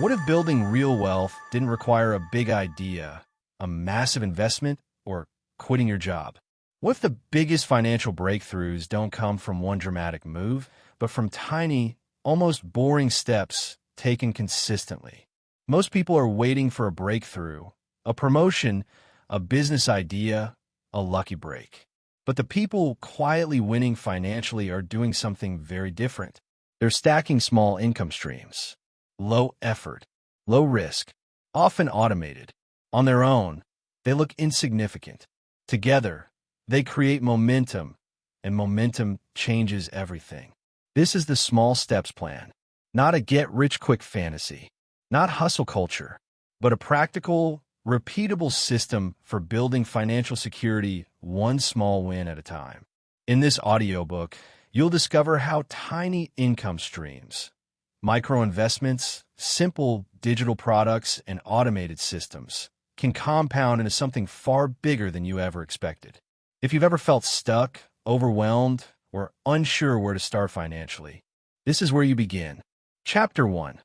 What if building real wealth didn't require a big idea, a massive investment, or quitting your job? What if the biggest financial breakthroughs don't come from one dramatic move, but from tiny, almost boring steps taken consistently? Most people are waiting for a breakthrough, a promotion, a business idea, a lucky break. But the people quietly winning financially are doing something very different. They're stacking small income streams. Low effort, low risk, often automated. On their own, they look insignificant. Together, they create momentum, and momentum changes everything. This is the small steps plan, not a get-rich-quick fantasy, not hustle culture, but a practical, repeatable system for building financial security one small win at a time. In this audiobook, you'll discover how tiny income streams, micro-investments, simple digital products, and automated systems can compound into something far bigger than you ever expected. If you've ever felt stuck, overwhelmed, or unsure where to start financially, this is where you begin. Chapter 1.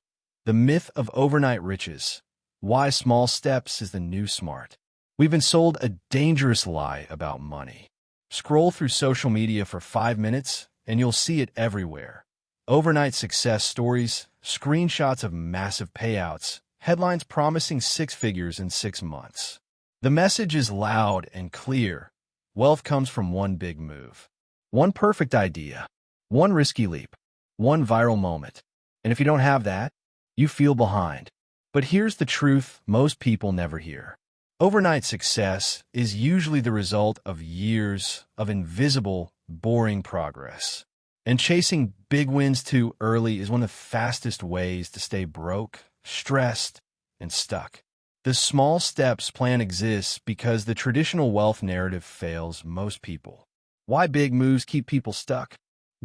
The Myth of Overnight Riches. Why Small Steps is the New Smart. We've been sold a dangerous lie about money. Scroll through social media for 5 minutes, and you'll see it everywhere. Overnight success stories, screenshots of massive payouts, headlines promising 6 figures in 6 months. The message is loud and clear. Wealth comes from one big move, one perfect idea, one risky leap, one viral moment. And if you don't have that, you feel behind. But here's the truth most people never hear. Overnight success is usually the result of years of invisible, boring progress. And chasing big wins too early is one of the fastest ways to stay broke, stressed, and stuck. The small steps plan exists because the traditional wealth narrative fails most people. Why big moves keep people stuck?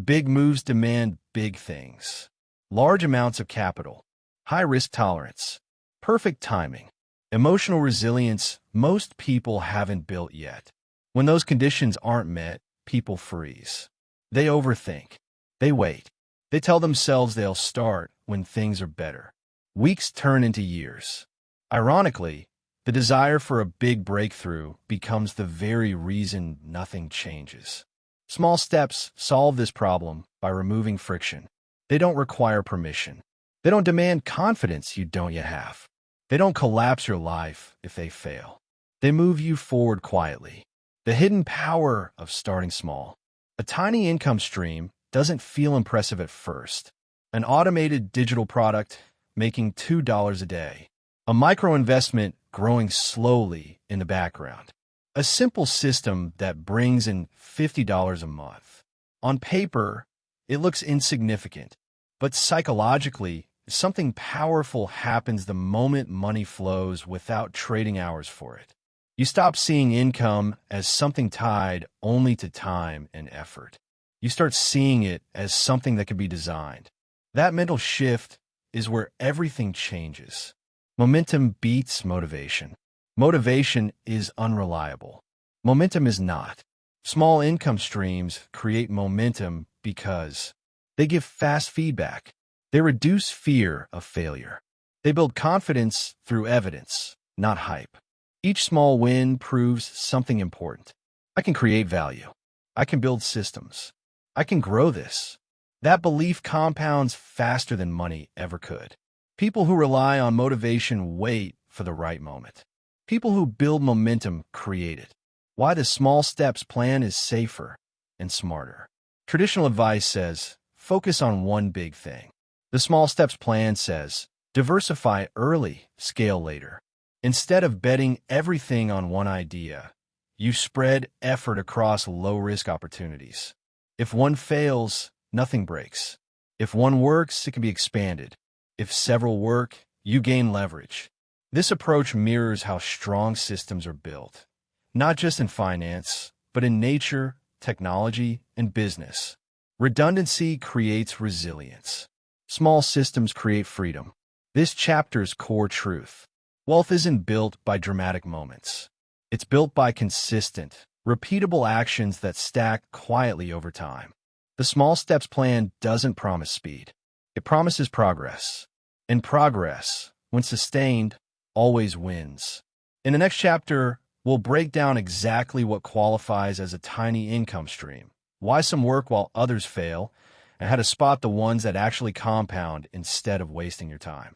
Big moves demand big things. Large amounts of capital, high risk tolerance, perfect timing, emotional resilience most people haven't built yet. When those conditions aren't met, people freeze. They overthink. They wait. They tell themselves they'll start when things are better. Weeks turn into years. Ironically, the desire for a big breakthrough becomes the very reason nothing changes. Small steps solve this problem by removing friction. They don't require permission. They don't demand confidence you don't yet have. They don't collapse your life if they fail. They move you forward quietly. The hidden power of starting small. A tiny income stream doesn't feel impressive at first. An automated digital product making $2 a day. A micro-investment growing slowly in the background. A simple system that brings in $50 a month. On paper, it looks insignificant, but psychologically, something powerful happens the moment money flows without trading hours for it. You stop seeing income as something tied only to time and effort. You start seeing it as something that can be designed. That mental shift is where everything changes. Momentum beats motivation. Motivation is unreliable. Momentum is not. Small income streams create momentum because they give fast feedback. They reduce fear of failure. They build confidence through evidence, not hype. Each small win proves something important. I can create value. I can build systems. I can grow this. That belief compounds faster than money ever could. People who rely on motivation wait for the right moment. People who build momentum create it. Why the small steps plan is safer and smarter. Traditional advice says, focus on one big thing. The small steps plan says, diversify early, scale later. Instead of betting everything on one idea, you spread effort across low-risk opportunities. If one fails, nothing breaks. If one works, it can be expanded. If several work, you gain leverage. This approach mirrors how strong systems are built, not just in finance, but in nature, technology, and business. Redundancy creates resilience. Small systems create freedom. This chapter's core truth. Wealth isn't built by dramatic moments. It's built by consistent, repeatable actions that stack quietly over time. The small steps plan doesn't promise speed. It promises progress. And progress, when sustained, always wins. In the next chapter, we'll break down exactly what qualifies as a tiny income stream, why some work while others fail, and how to spot the ones that actually compound instead of wasting your time.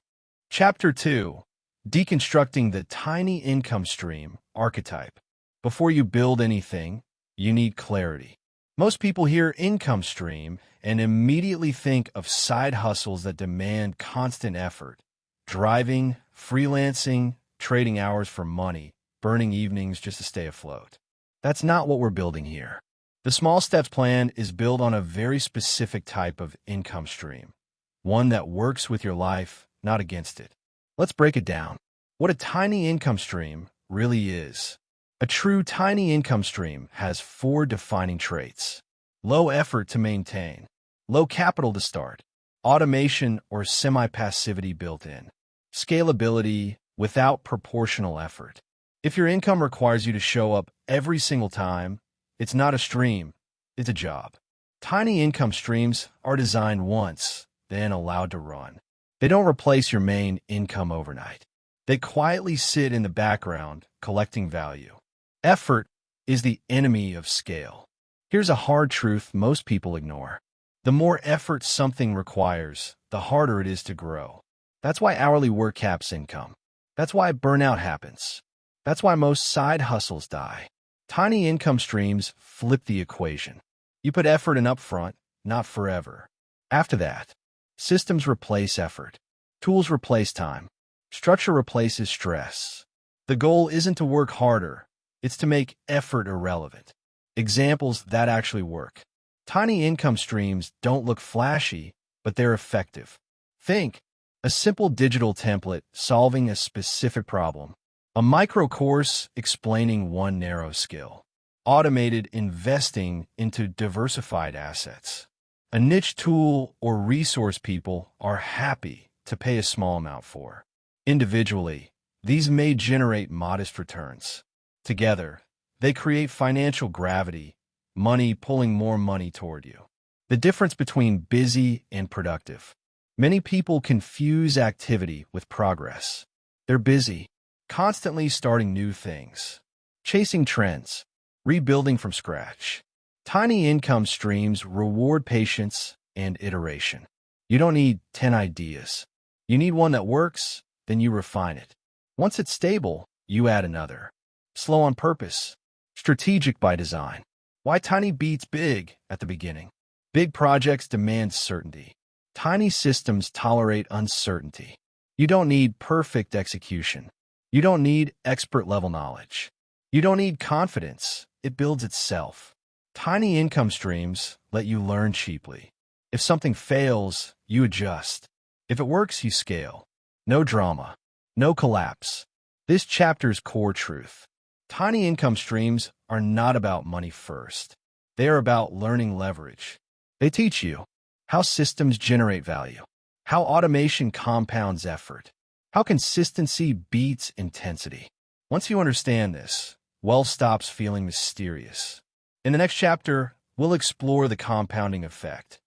Chapter 2. Deconstructing the tiny income stream archetype. Before you build anything, you need clarity. Most people hear income stream and immediately think of side hustles that demand constant effort. Driving, freelancing, trading hours for money, burning evenings just to stay afloat. That's not what we're building here. The Small Steps plan is built on a very specific type of income stream, one that works with your life, not against it. Let's break it down. What a tiny income stream really is. A true tiny income stream has 4 defining traits. Low effort to maintain, low capital to start, automation or semi-passivity built in, scalability without proportional effort. If your income requires you to show up every single time, it's not a stream, it's a job. Tiny income streams are designed once, then allowed to run. They don't replace your main income overnight. They quietly sit in the background, collecting value. Effort is the enemy of scale. Here's a hard truth most people ignore. The more effort something requires, the harder it is to grow. That's why hourly work caps income. That's why burnout happens. That's why most side hustles die. Tiny income streams flip the equation. You put effort in upfront, not forever. After that, systems replace effort. Tools replace time. Structure replaces stress. The goal isn't to work harder, it's to make effort irrelevant. Examples that actually work. Tiny income streams don't look flashy, but they're effective. Think, a simple digital template solving a specific problem. A micro course explaining one narrow skill. Automated investing into diversified assets. A niche tool or resource people are happy to pay a small amount for. Individually, these may generate modest returns. Together, they create financial gravity, money pulling more money toward you. The difference between busy and productive. Many people confuse activity with progress. They're busy, constantly starting new things, chasing trends, rebuilding from scratch. Tiny income streams reward patience and iteration. You don't need 10 ideas. You need one that works, then you refine it. Once it's stable, you add another. Slow on purpose, strategic by design. Why tiny beats big at the beginning? Big projects demand certainty. Tiny systems tolerate uncertainty. You don't need perfect execution. You don't need expert-level knowledge. You don't need confidence. It builds itself. Tiny income streams let you learn cheaply. If something fails, you adjust. If it works, you scale. No drama. No collapse. This chapter's core truth. Tiny income streams are not about money first. They are about learning leverage. They teach you how systems generate value, how automation compounds effort, how consistency beats intensity. Once you understand this, wealth stops feeling mysterious. In the next chapter, we'll explore the compounding effect.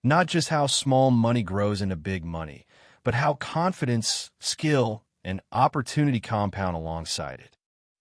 Not just how small money grows into big money, but how confidence, skill, and opportunity compound alongside it.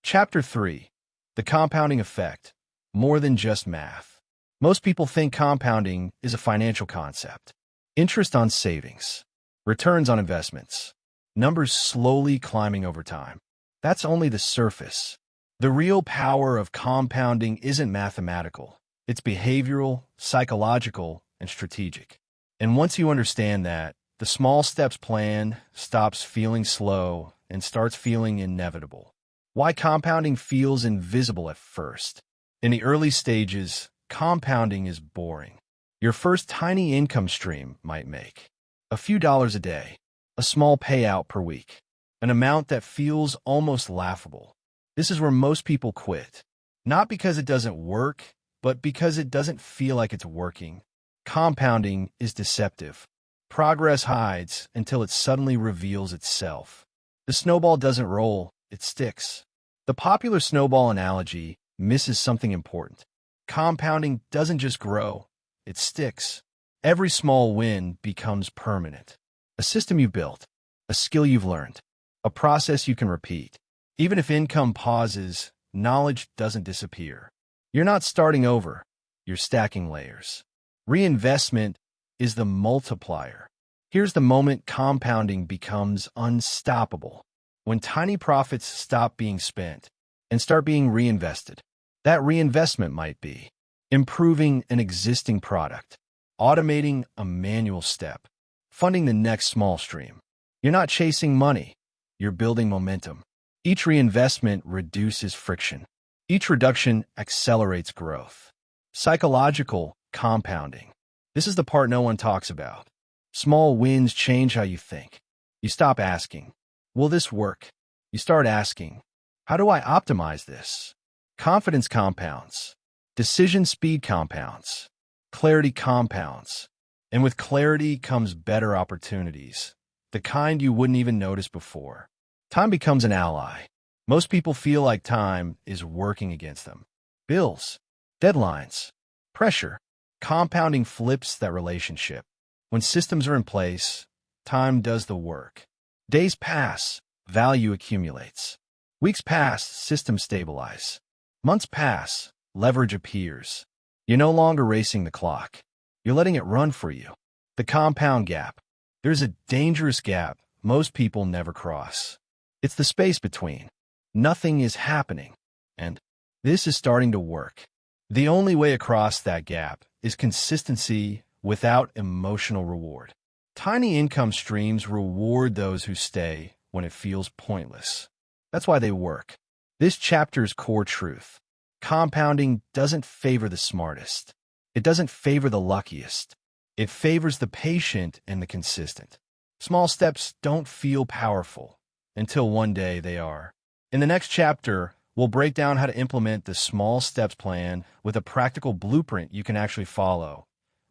Chapter 3. The compounding effect. More than just math. Most people think compounding is a financial concept. Interest on savings. Returns on investments. Numbers slowly climbing over time. That's only the surface. The real power of compounding isn't mathematical. It's behavioral, psychological, and strategic. And once you understand that, the small steps plan stops feeling slow and starts feeling inevitable. Why compounding feels invisible at first. In the early stages, compounding is boring. Your first tiny income stream might make a few dollars a day, a small payout per week, an amount that feels almost laughable. This is where most people quit. Not because it doesn't work, but because it doesn't feel like it's working. Compounding is deceptive. Progress hides until it suddenly reveals itself. The snowball doesn't roll, it sticks. The popular snowball analogy misses something important. Compounding doesn't just grow, it sticks. Every small win becomes permanent. A system you built, a skill you've learned, a process you can repeat. Even if income pauses, knowledge doesn't disappear. You're not starting over, you're stacking layers. Reinvestment is the multiplier. Here's the moment compounding becomes unstoppable. When tiny profits stop being spent and start being reinvested. That reinvestment might be improving an existing product, automating a manual step, funding the next small stream. You're not chasing money, you're building momentum. Each reinvestment reduces friction. Each reduction accelerates growth. Psychological compounding. This is the part no one talks about. Small wins change how you think. You stop asking, will this work? You start asking, how do I optimize this? Confidence compounds. Decision speed compounds. Clarity compounds. And with clarity comes better opportunities, the kind you wouldn't even notice before. Time becomes an ally. Most people feel like time is working against them. Bills, deadlines, pressure. Compounding flips that relationship. When systems are in place, time does the work. Days pass, value accumulates. Weeks pass, systems stabilize. Months pass, leverage appears. You're no longer racing the clock. You're letting it run for you. The compound gap. There's a dangerous gap most people never cross. It's the space between. Nothing is happening, and this is starting to work. The only way across that gap is consistency without emotional reward. Tiny income streams reward those who stay when it feels pointless. That's why they work. This chapter's core truth. Compounding doesn't favor the smartest. It doesn't favor the luckiest. It favors the patient and the consistent. Small steps don't feel powerful until one day they are. In the next chapter, we'll break down how to implement the small steps plan with a practical blueprint you can actually follow.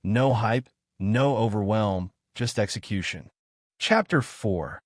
No hype, no overwhelm, just execution. Chapter 4.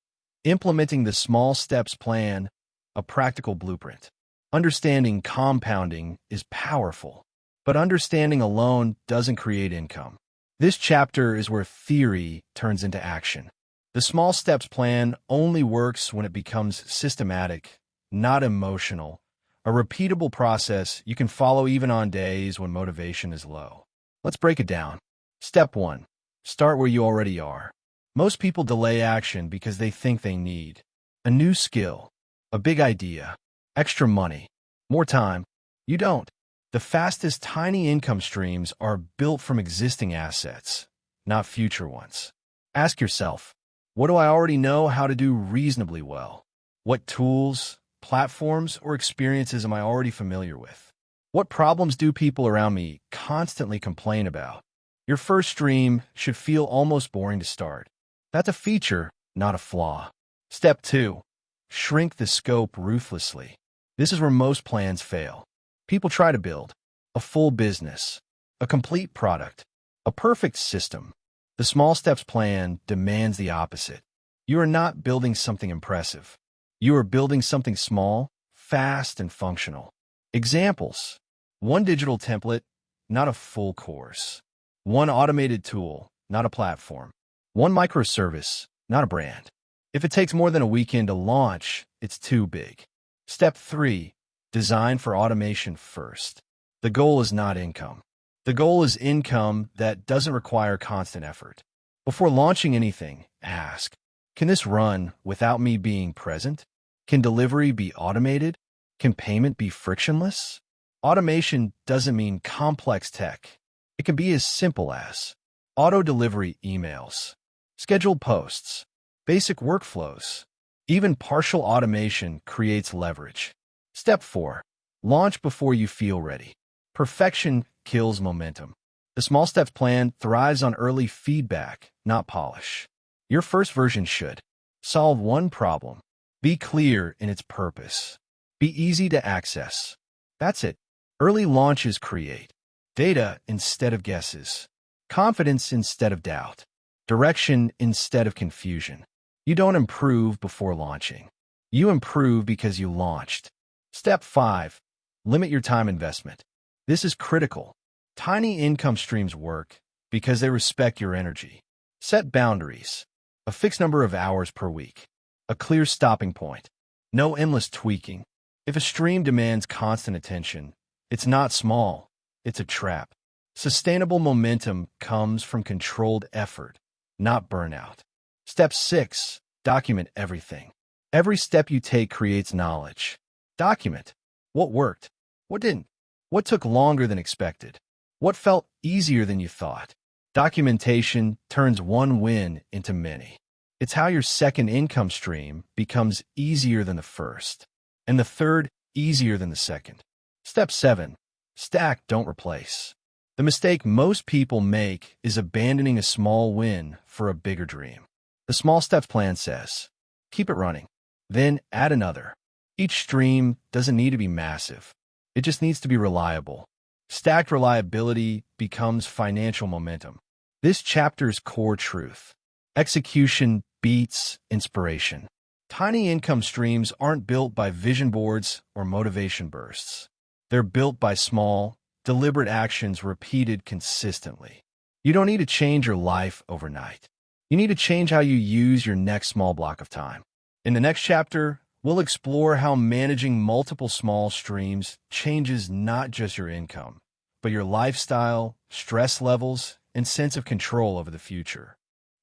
Implementing the small steps plan, a practical blueprint. Understanding compounding is powerful, but understanding alone doesn't create income. This chapter is where theory turns into action. The small steps plan only works when it becomes systematic, not emotional, a repeatable process you can follow even on days when motivation is low. Let's break it down. Step 1. Start where you already are. Most people delay action because they think they need a new skill, a big idea, extra money, more time. You don't. The fastest tiny income streams are built from existing assets, not future ones. Ask yourself, what do I already know how to do reasonably well? What tools, platforms, or experiences am I already familiar with? What problems do people around me constantly complain about? Your first stream should feel almost boring to start. That's a feature, not a flaw. Step 2. Shrink the scope ruthlessly. This is where most plans fail. People try to build a full business, a complete product, a perfect system. The small steps plan demands the opposite. You are not building something impressive. You are building something small, fast, and functional. Examples. One digital template, not a full course. One automated tool, not a platform. One microservice, not a brand. If it takes more than a weekend to launch, it's too big. Step 3. Design for automation first. The goal is not income. The goal is income that doesn't require constant effort. Before launching anything, ask, can this run without me being present? Can delivery be automated? Can payment be frictionless? Automation doesn't mean complex tech. It can be as simple as auto-delivery emails, scheduled posts, basic workflows. Even partial automation creates leverage. Step 4. Launch before you feel ready. Perfection kills momentum. The small steps plan thrives on early feedback, not polish. Your first version should solve one problem, be clear in its purpose, be easy to access. That's it. Early launches create data instead of guesses, confidence instead of doubt, direction instead of confusion. You don't improve before launching. You improve because you launched. Step 5. Limit your time investment. This is critical. Tiny income streams work because they respect your energy. Set boundaries. a fixed number of hours per week, a clear stopping point, no endless tweaking. If a stream demands constant attention, it's not small, it's a trap. Sustainable momentum comes from controlled effort, not burnout. Step 6. Document everything. Every step you take creates knowledge. Document what worked, what didn't, what took longer than expected, what felt easier than you thought. Documentation turns one win into many. It's how your second income stream becomes easier than the first, and the third easier than the second. Step 7. Stack, don't replace. The mistake most people make is abandoning a small win for a bigger dream. The small steps plan says, keep it running, then add another. Each stream doesn't need to be massive. It just needs to be reliable. Stacked reliability becomes financial momentum. This chapter's core truth: execution beats inspiration. Tiny income streams aren't built by vision boards or motivation bursts. They're built by small, deliberate actions repeated consistently. You don't need to change your life overnight. You need to change how you use your next small block of time. In the next chapter, we'll explore how managing multiple small streams changes not just your income, but your lifestyle, stress levels, and sense of control over the future.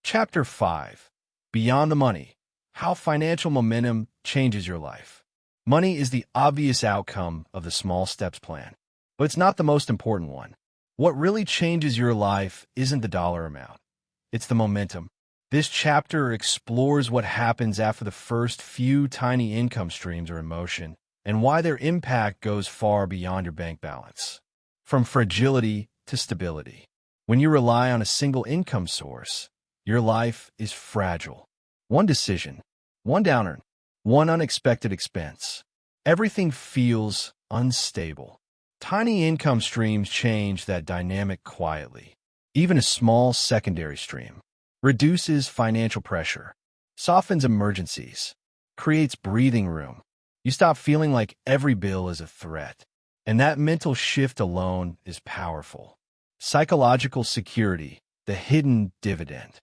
Chapter 5. Beyond the money: how financial momentum changes your life. Money is the obvious outcome of the small steps plan, but it's not the most important one. What really changes your life isn't the dollar amount. It's the momentum. This chapter explores what happens after the first few tiny income streams are in motion and why their impact goes far beyond your bank balance. From fragility to stability. When you rely on a single income source, your life is fragile. One decision, one downer, one unexpected expense. Everything feels unstable. Tiny income streams change that dynamic quietly. Even a small secondary stream reduces financial pressure, softens emergencies, creates breathing room. You stop feeling like every bill is a threat. And that mental shift alone is powerful. Psychological security, the hidden dividend.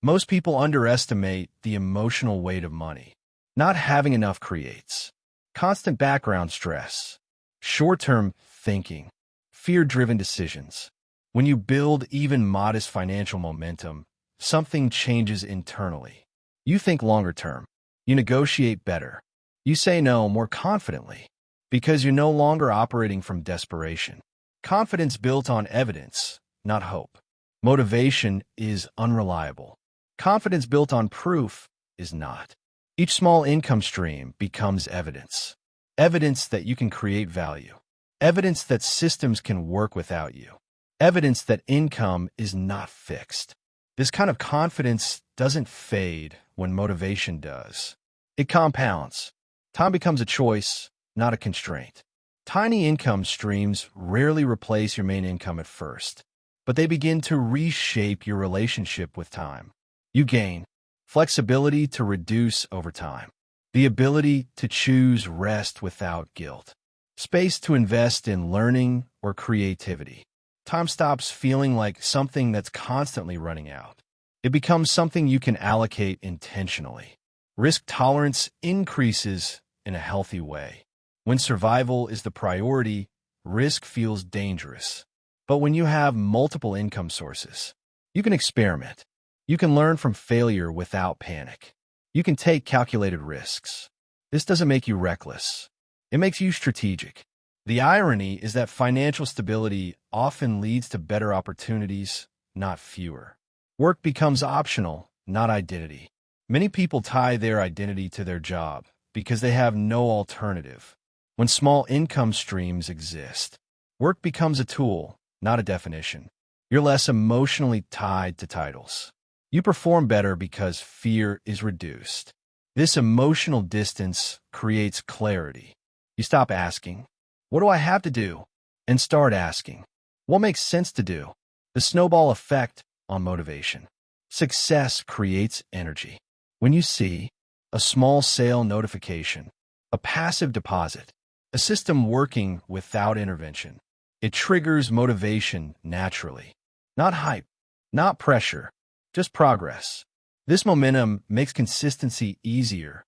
Most people underestimate the emotional weight of money. Not having enough creates constant background stress, short-term thinking, fear-driven decisions. When you build even modest financial momentum, something changes internally. You think longer term. You negotiate better. You say no more confidently because you're no longer operating from desperation. Confidence built on evidence, not hope. Motivation is unreliable. Confidence built on proof is not. Each small income stream becomes evidence. Evidence that you can create value. Evidence that systems can work without you. Evidence that income is not fixed. This kind of confidence doesn't fade when motivation does. It compounds. Time becomes a choice, not a constraint. Tiny income streams rarely replace your main income at first, but they begin to reshape your relationship with time. You gain flexibility to reduce over time, the ability to choose rest without guilt, space to invest in learning or creativity. Time stops feeling like something that's constantly running out. It becomes something you can allocate intentionally. Risk tolerance increases in a healthy way. When survival is the priority, risk feels dangerous. But when you have multiple income sources, you can experiment. You can learn from failure without panic. You can take calculated risks. This doesn't make you reckless. It makes you strategic. The irony is that financial stability often leads to better opportunities, not fewer. Work becomes optional, not identity. Many people tie their identity to their job because they have no alternative. When small income streams exist, work becomes a tool, not a definition. You're less emotionally tied to titles. You perform better because fear is reduced. This emotional distance creates clarity. You stop asking, "What do I have to do?" and start asking, "What makes sense to do?" The snowball effect on motivation. Success creates energy. When you see a small sale notification, a passive deposit, a system working without intervention, it triggers motivation naturally. Not hype, not pressure, just progress. This momentum makes consistency easier,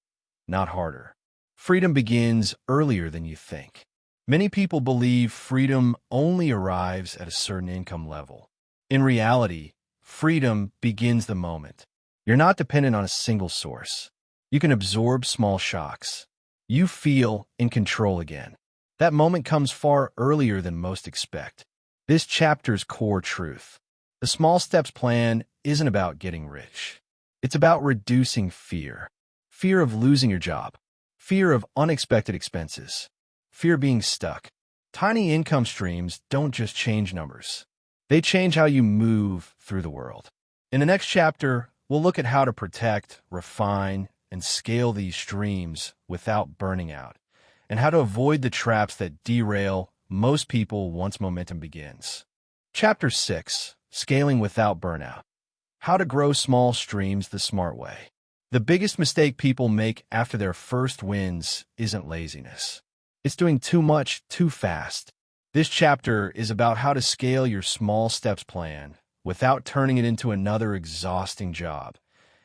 not harder. Freedom begins earlier than you think. Many people believe freedom only arrives at a certain income level. In reality, freedom begins the moment. You're not dependent on a single source. You can absorb small shocks. You feel in control again. That moment comes far earlier than most expect. This chapter's core truth. The small steps plan isn't about getting rich. It's about reducing fear. Fear of losing your job. Fear of unexpected expenses. Fear of being stuck. Tiny income streams don't just change numbers. They change how you move through the world. In the next chapter, we'll look at how to protect, refine, and scale these streams without burning out, and how to avoid the traps that derail most people once momentum begins. Chapter 6, Scaling Without Burnout. How to grow small streams the smart way. The biggest mistake people make after their first wins isn't laziness. It's doing too much too fast. This chapter is about how to scale your small steps plan without turning it into another exhausting job,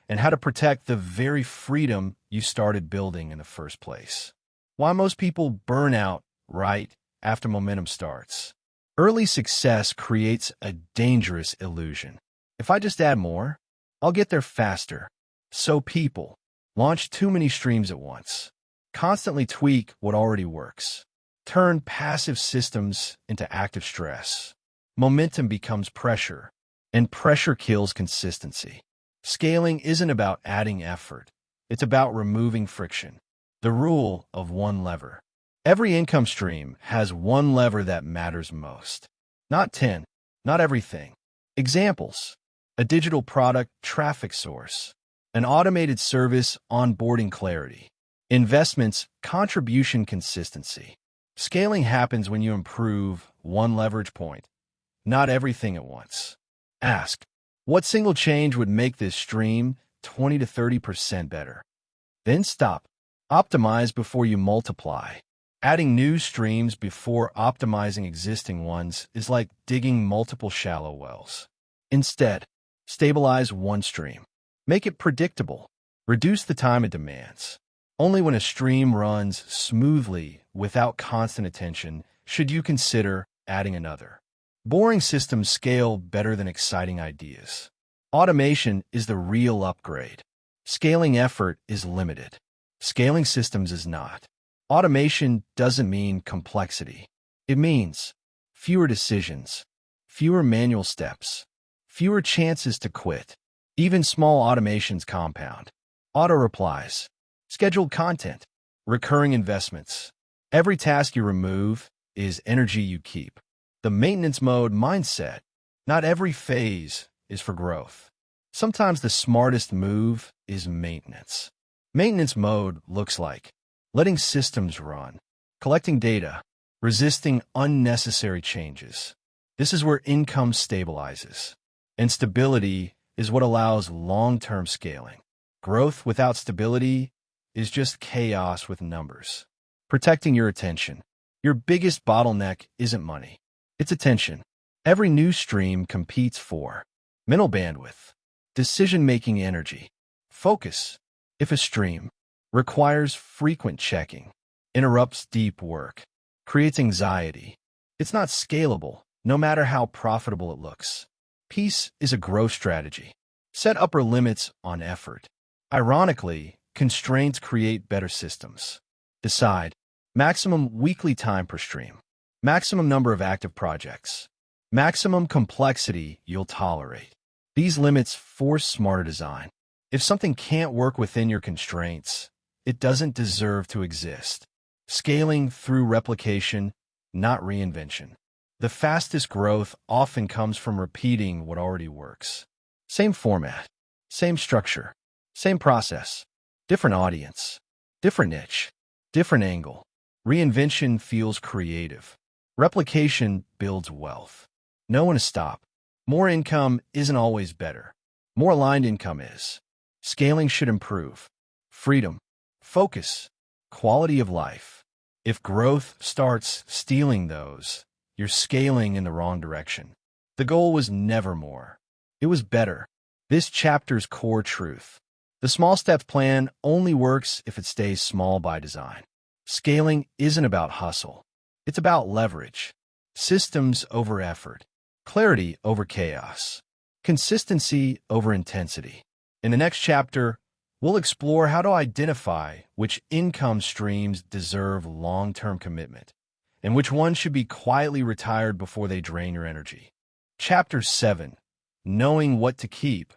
and how to protect the very freedom you started building in the first place. Why most people burn out right after momentum starts. Early success creates a dangerous illusion. If I just add more, I'll get there faster. So people launch too many streams at once, constantly tweak what already works, turn passive systems into active stress. Momentum becomes pressure, and pressure kills consistency. Scaling isn't about adding effort. It's about removing friction. The rule of one lever. Every income stream has one lever that matters most. Not 10, not everything. Examples: a digital product traffic source, an automated service onboarding clarity, investments contribution consistency. Scaling happens when you improve one leverage point, not everything at once. Ask, what single change would make this stream 20 to 30% better? Then stop. Optimize before you multiply. Adding new streams before optimizing existing ones is like digging multiple shallow wells. Instead, stabilize one stream. Make it predictable. Reduce the time it demands. Only when a stream runs smoothly without constant attention should you consider adding another. Boring systems scale better than exciting ideas. Automation is the real upgrade. Scaling effort is limited. Scaling systems is not. Automation doesn't mean complexity. It means fewer decisions, fewer manual steps, fewer chances to quit. Even small automations compound. Auto replies, scheduled content, recurring investments. Every task you remove is energy you keep. The maintenance mode mindset. Not every phase is for growth. Sometimes the smartest move is maintenance. Maintenance mode looks like letting systems run, collecting data, resisting unnecessary changes. This is where income stabilizes. And stability is what allows long-term scaling. Growth without stability is just chaos with numbers. Protecting your attention. Your biggest bottleneck isn't money. It's attention. Every new stream competes for mental bandwidth, decision-making energy, focus. If a stream requires frequent checking, interrupts deep work, creates anxiety, it's not scalable, no matter how profitable it looks. Peace is a growth strategy. Set upper limits on effort. Ironically, constraints create better systems. Decide maximum weekly time per stream, maximum number of active projects, maximum complexity you'll tolerate. These limits force smarter design. If something can't work within your constraints, it doesn't deserve to exist. Scaling through replication, not reinvention. The fastest growth often comes from repeating what already works. Same format, same structure, same process, different audience, different niche, different angle. Reinvention feels creative. Replication builds wealth. Know when to stop. More income isn't always better. More aligned income is. Scaling should improve freedom, focus, quality of life. If growth starts stealing those, you're scaling in the wrong direction. The goal was never more. It was better. This chapter's core truth. The small steps plan only works if it stays small by design. Scaling isn't about hustle. It's about leverage. Systems over effort. Clarity over chaos. Consistency over intensity. In the next chapter, we'll explore how to identify which income streams deserve long-term commitment and which ones should be quietly retired before they drain your energy. Chapter 7. Knowing what to keep,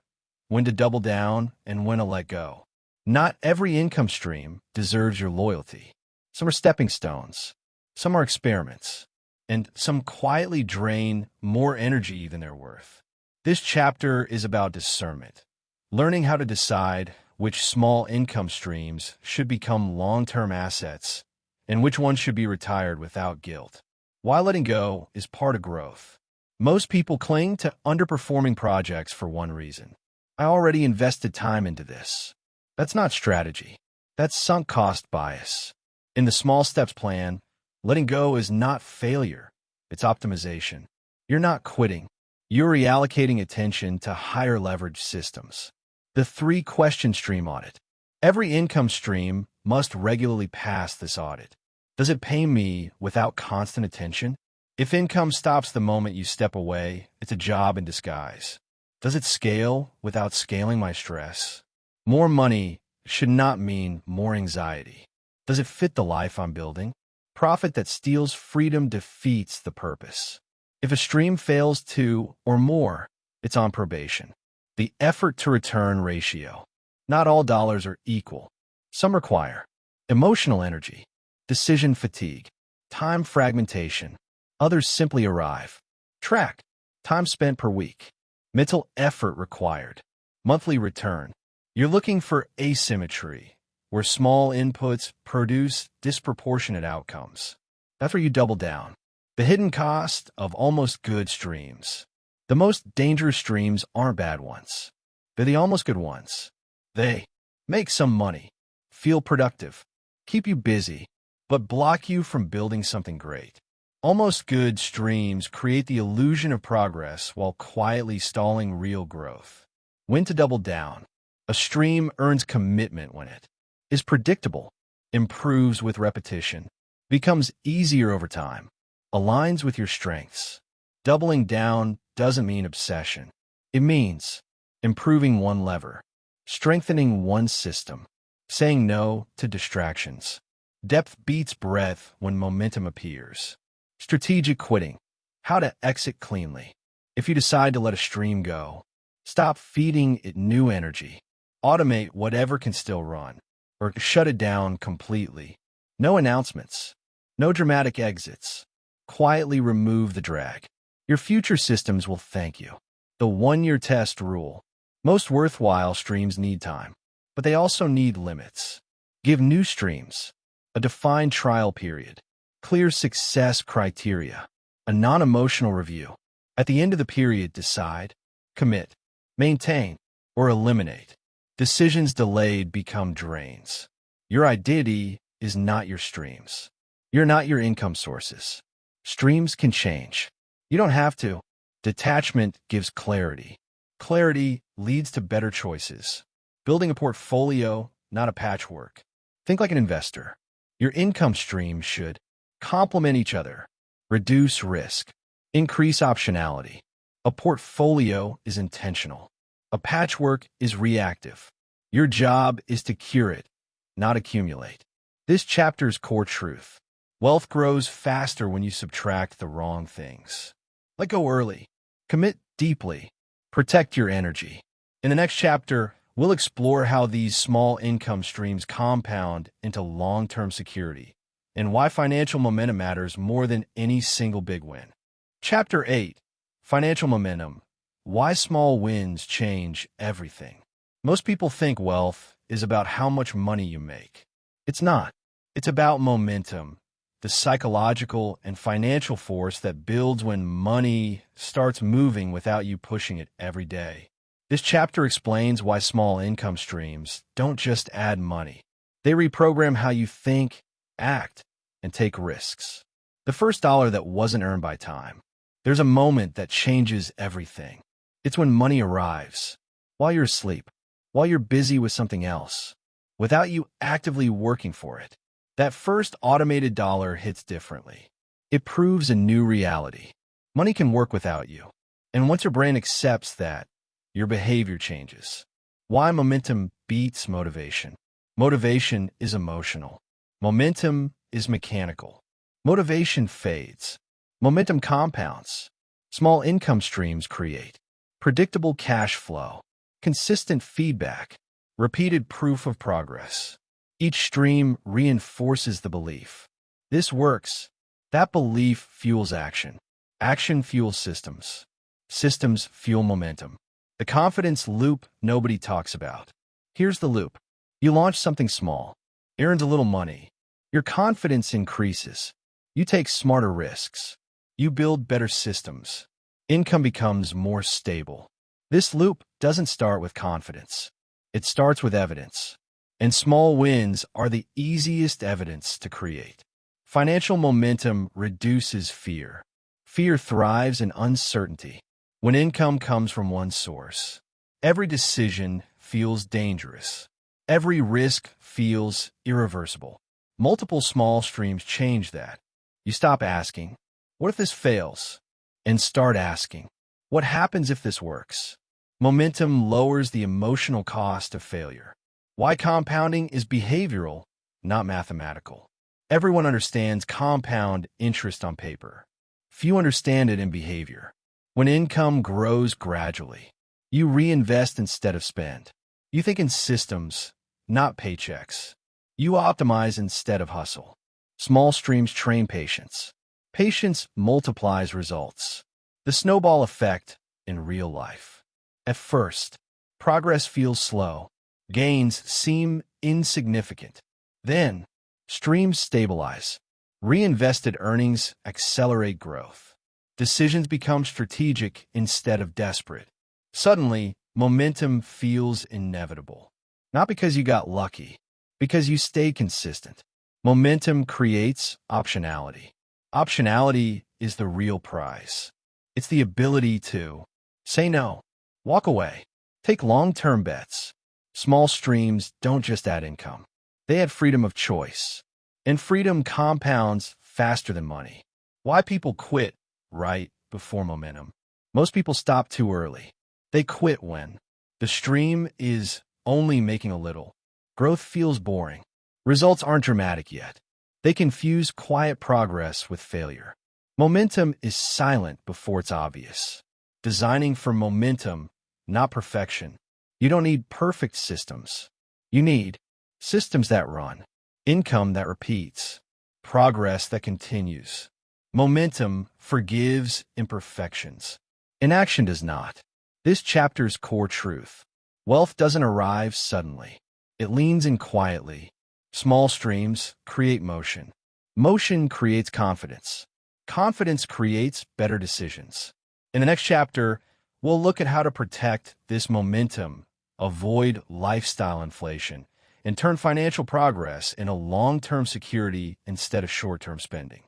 when to double down, and when to let go. Not every income stream deserves your loyalty. Some are stepping stones, some are experiments, and some quietly drain more energy than they're worth. This chapter is about discernment, learning how to decide which small income streams should become long-term assets and which ones should be retired without guilt. Why letting go is part of growth. Most people cling to underperforming projects for one reason. I already invested time into this. That's not strategy. That's sunk cost bias. In the small steps plan, letting go is not failure. It's optimization. You're not quitting. You're reallocating attention to higher leverage systems. The 3-question stream audit. Every income stream must regularly pass this audit. Does it pay me without constant attention? If income stops the moment you step away, it's a job in disguise. Does it scale without scaling my stress? More money should not mean more anxiety. Does it fit the life I'm building? Profit that steals freedom defeats the purpose. If a stream fails 2 or more, it's on probation. The effort to return ratio. Not all dollars are equal. Some require emotional energy, decision fatigue, time fragmentation. Others simply arrive. Track. Time spent per week. Mental effort required. Monthly return. You're looking for asymmetry, where small inputs produce disproportionate outcomes. That's where you double down. The hidden cost of almost good streams. The most dangerous streams aren't bad ones. They're the almost good ones. They make some money, feel productive, keep you busy, but block you from building something great. Almost good streams create the illusion of progress while quietly stalling real growth. When to double down. A stream earns commitment when it is predictable, improves with repetition, becomes easier over time, aligns with your strengths. Doubling down doesn't mean obsession. It means improving one lever, strengthening one system, saying no to distractions. Depth beats breadth when momentum appears. Strategic quitting. How to exit cleanly. If you decide to let a stream go, stop feeding it new energy. Automate whatever can still run, or shut it down completely. No announcements. No dramatic exits. Quietly remove the drag. Your future systems will thank you. The 1-year test rule. Most worthwhile streams need time, but they also need limits. Give new streams a defined trial period, clear success criteria, a non-emotional review. At the end of the period, decide, commit, maintain, or eliminate. Decisions delayed become drains. Your identity is not your streams. You're not your income sources. Streams can change. You don't have to. Detachment gives clarity. Clarity leads to better choices. Building a portfolio, not a patchwork. Think like an investor. Your income streams should complement each other, reduce risk, increase optionality. A portfolio is intentional. A patchwork is reactive. Your job is to curate, not accumulate. This chapter's core truth. Wealth grows faster when you subtract the wrong things. Let go early. Commit deeply. Protect your energy. In the next chapter, we'll explore how these small income streams compound into long-term security and why financial momentum matters more than any single big win. Chapter 8. Financial Momentum. Why small wins change everything. Most people think wealth is about how much money you make. It's not. It's about momentum, the psychological and financial force that builds when money starts moving without you pushing it every day. This chapter explains why small income streams don't just add money. They reprogram how you think, act, and take risks. The first dollar that wasn't earned by time. There's a moment that changes everything. It's when money arrives. while you're asleep, while you're busy with something else, without you actively working for it. That first automated dollar hits differently. It proves a new reality. Money can work without you. And once your brain accepts that, your behavior changes. Why momentum beats motivation. Motivation is emotional. Momentum is mechanical. Motivation fades. Momentum compounds. Small income streams create predictable cash flow, consistent feedback, repeated proof of progress. Each stream reinforces the belief. This works. That belief fuels action. Action fuels systems. Systems fuel momentum. The confidence loop nobody talks about. Here's the loop. You launch something small, earns a little money. Your confidence increases. You take smarter risks. You build better systems. Income becomes more stable. This loop doesn't start with confidence. It starts with evidence. And small wins are the easiest evidence to create. Financial momentum reduces fear. Fear thrives in uncertainty. When income comes from one source, every decision feels dangerous. Every risk feels irreversible. Multiple small streams change that. You stop asking, what if this fails? And start asking, what happens if this works? Momentum lowers the emotional cost of failure. Why compounding is behavioral, not mathematical. Everyone understands compound interest on paper. Few understand it in behavior. When income grows gradually, you reinvest instead of spend. You think in systems, not paychecks. You optimize instead of hustle. Small streams train patience. Patience multiplies results. The snowball effect in real life. At first, progress feels slow. Gains seem insignificant. Then, streams stabilize. Reinvested earnings accelerate growth. Decisions become strategic instead of desperate. Suddenly, momentum feels inevitable. Not because you got lucky, because you stay consistent. Momentum creates optionality. Optionality is the real prize. It's the ability to say no, walk away, take long-term bets. Small streams don't just add income. They add freedom of choice. And freedom compounds faster than money. Why people quit right before momentum. Most people stop too early. They quit when the stream is only making a little. Growth feels boring. Results aren't dramatic yet. They confuse quiet progress with failure. Momentum is silent before it's obvious. Designing for momentum, not perfection. You don't need perfect systems. You need systems that run, income that repeats, progress that continues. Momentum forgives imperfections. Inaction does not. This chapter's core truth. Wealth doesn't arrive suddenly. It leans in quietly. Small streams create motion. Motion creates confidence. Confidence creates better decisions. In the next chapter, we'll look at how to protect this momentum, avoid lifestyle inflation, and turn financial progress into long-term security instead of short-term spending.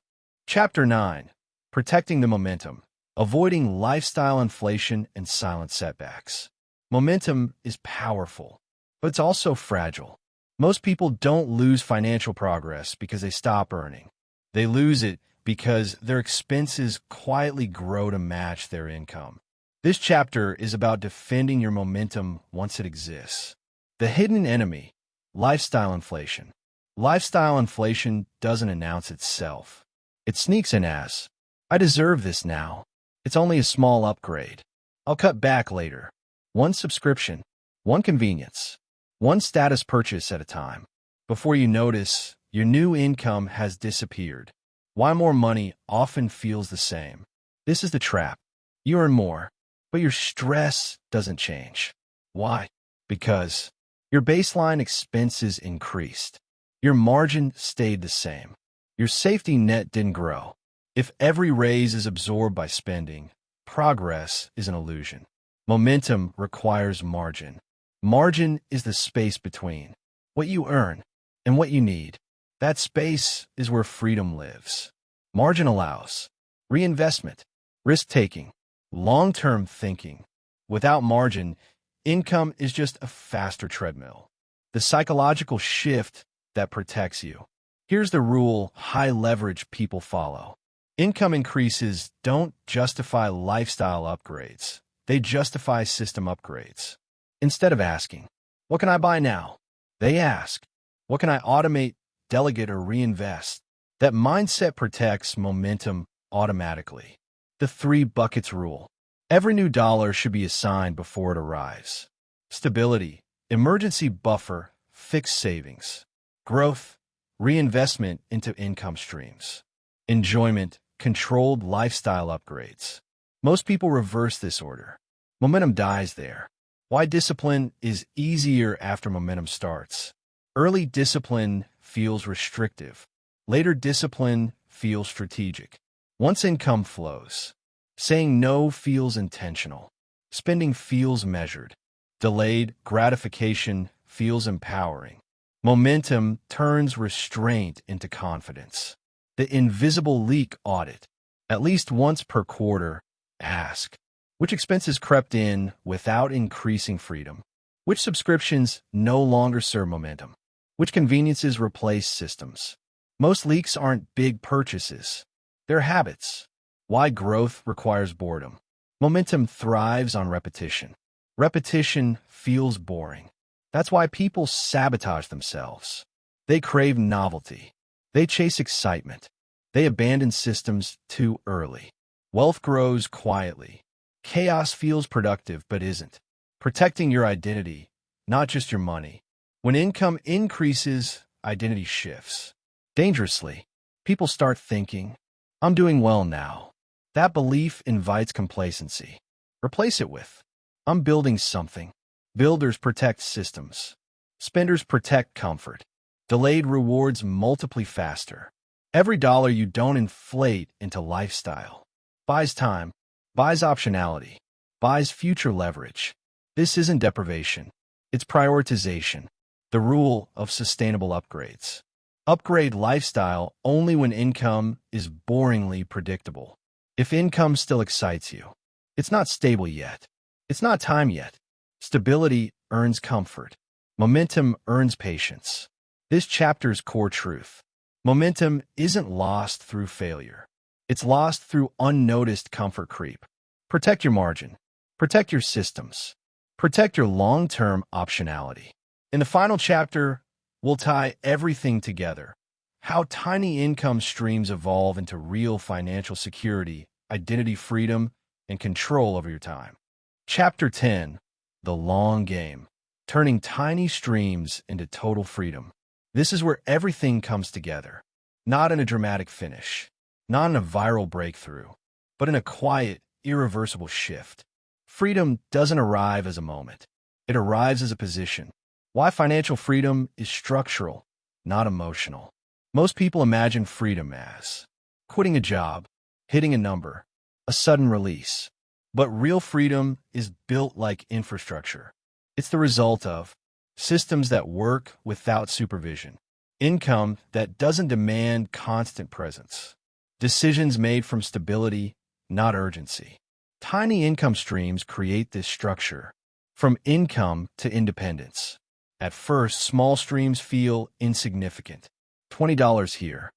Chapter 9. Protecting the momentum, avoiding lifestyle inflation and silent setbacks. Momentum is powerful, but it's also fragile. Most people don't lose financial progress because they stop earning. They lose it because their expenses quietly grow to match their income. This chapter is about defending your momentum once it exists. The hidden enemy, lifestyle inflation. Lifestyle inflation doesn't announce itself. It sneaks in as, I deserve this now. It's only a small upgrade. I'll cut back later. One subscription, one convenience, one status purchase at a time. Before you notice, your new income has disappeared. Why more money often feels the same. This is the trap. You earn more, but your stress doesn't change. Why? Because your baseline expenses increased. Your margin stayed the same. Your safety net didn't grow. If every raise is absorbed by spending, progress is an illusion. Momentum requires margin. Margin is the space between what you earn and what you need. That space is where freedom lives. Margin allows reinvestment, risk-taking, long-term thinking. Without margin, Income is just a faster treadmill. The psychological shift that protects you. Here's the rule high leverage people follow. Income increases don't justify lifestyle upgrades. They justify system upgrades. Instead of asking, what can I buy now? They ask, what can I automate, delegate, or reinvest? That mindset protects momentum automatically. The 3 buckets rule. Every new dollar should be assigned before it arrives. Stability, emergency buffer, fixed savings. Growth, reinvestment into income streams. Enjoyment, controlled lifestyle upgrades. Most people reverse this order. Momentum dies there. Why discipline is easier after momentum starts. Early discipline feels restrictive. Later discipline feels strategic. Once income flows, saying no feels intentional. Spending feels measured. Delayed gratification feels empowering. Momentum turns restraint into confidence. The invisible leak audit. At least once per quarter, ask, which expenses crept in without increasing freedom? Which subscriptions no longer serve momentum? Which conveniences replace systems? Most leaks aren't big purchases. They're habits. Why growth requires boredom. Momentum thrives on repetition. Repetition feels boring. That's why people sabotage themselves. They crave novelty. They chase excitement. They abandon systems too early. Wealth grows quietly. Chaos feels productive but isn't. Protecting your identity, not just your money. When income increases, identity shifts. Dangerously, people start thinking, I'm doing well now. That belief invites complacency. Replace it with, I'm building something. Builders protect systems. Spenders protect comfort. Delayed rewards multiply faster. Every dollar you don't inflate into lifestyle buys time, buys optionality, buys future leverage. This isn't deprivation. It's prioritization. The rule of sustainable upgrades. Upgrade lifestyle only when income is boringly predictable. If income still excites you, it's not stable yet. It's not time yet. Stability earns comfort. Momentum earns patience. This chapter's core truth. Momentum isn't lost through failure. It's lost through unnoticed comfort creep. Protect your margin. Protect your systems. Protect your long-term optionality. In the final chapter, we'll tie everything together. How tiny income streams evolve into real financial security, identity freedom, and control over your time. Chapter 10. The Long Game. Turning tiny streams into total freedom. This is where everything comes together. Not in a dramatic finish. Not in a viral breakthrough. But in a quiet, irreversible shift. Freedom doesn't arrive as a moment. It arrives as a position. Why financial freedom is structural, not emotional. Most people imagine freedom as quitting a job, hitting a number, a sudden release. But real freedom is built like infrastructure. It's the result of systems that work without supervision, income that doesn't demand constant presence, decisions made from stability, not urgency. Tiny income streams create this structure, from income to independence. At first, small streams feel insignificant. $20 here,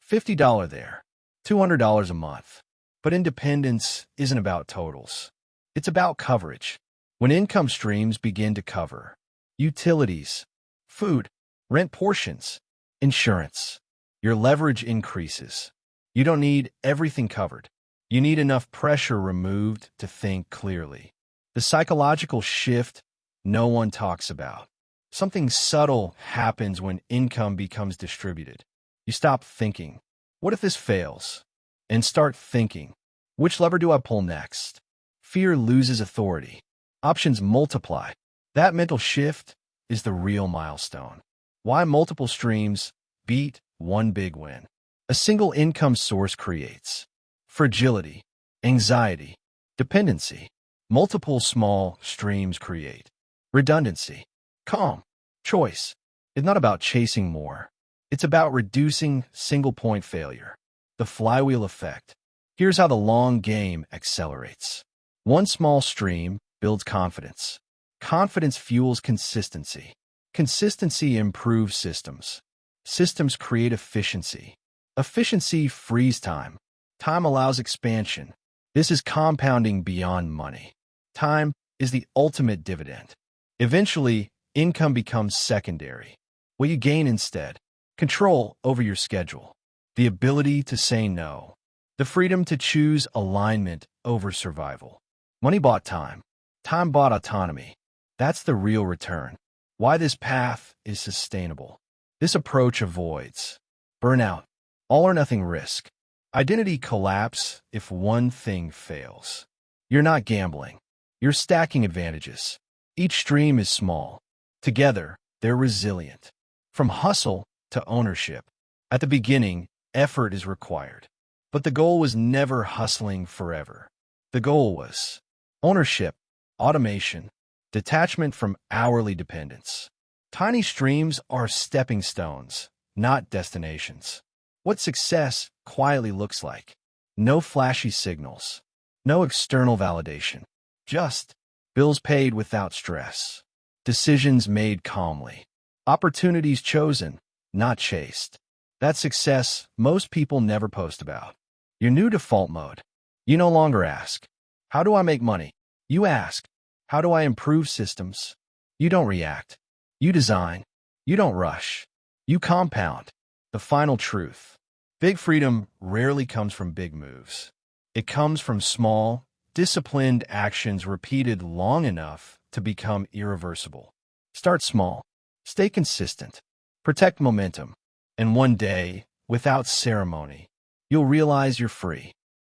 $50 there, $200 a month. But independence isn't about totals. It's about coverage. When income streams begin to cover utilities, food, rent portions, insurance, your leverage increases. You don't need everything covered. You need enough pressure removed to think clearly. The psychological shift no one talks about. Something subtle happens when income becomes distributed. You stop thinking, what if this fails? And start thinking, which lever do I pull next? Fear loses authority. Options multiply. That mental shift is the real milestone. Why multiple streams beat one big win? A single income source creates fragility, anxiety, dependency. Multiple small streams create redundancy, calm, choice. It's not about chasing more. It's about reducing single-point failure. The flywheel effect. Here's how the long game accelerates. One small stream builds confidence. Confidence fuels consistency. Consistency improves systems. Systems create efficiency. Efficiency frees time. Time allows expansion. This is compounding beyond money. Time is the ultimate dividend. Eventually, income becomes secondary. What you gain instead? Control over your schedule. The ability to say no. The freedom to choose alignment over survival. Money bought time. Time bought autonomy. That's the real return. Why this path is sustainable. This approach avoids burnout, all or nothing risk, identity collapse if one thing fails. You're not gambling. You're stacking advantages. Each stream is small. Together, they're resilient. From hustle to ownership. At the beginning, effort is required. But the goal was never hustling forever. The goal was ownership, automation, detachment from hourly dependence. Tiny streams are stepping stones, not destinations. What success quietly looks like. No flashy signals. No external validation. Just bills paid without stress. Decisions made calmly. Opportunities chosen, not chased. That success most people never post about. Your new default mode. You no longer ask, how do I make money? You ask, how do I improve systems? You don't react. You design. You don't rush. You compound. The final truth. Big freedom rarely comes from big moves. It comes from small, disciplined actions repeated long enough to become irreversible. Start small. Stay consistent. Protect momentum. And one day, without ceremony, you'll realize you're free.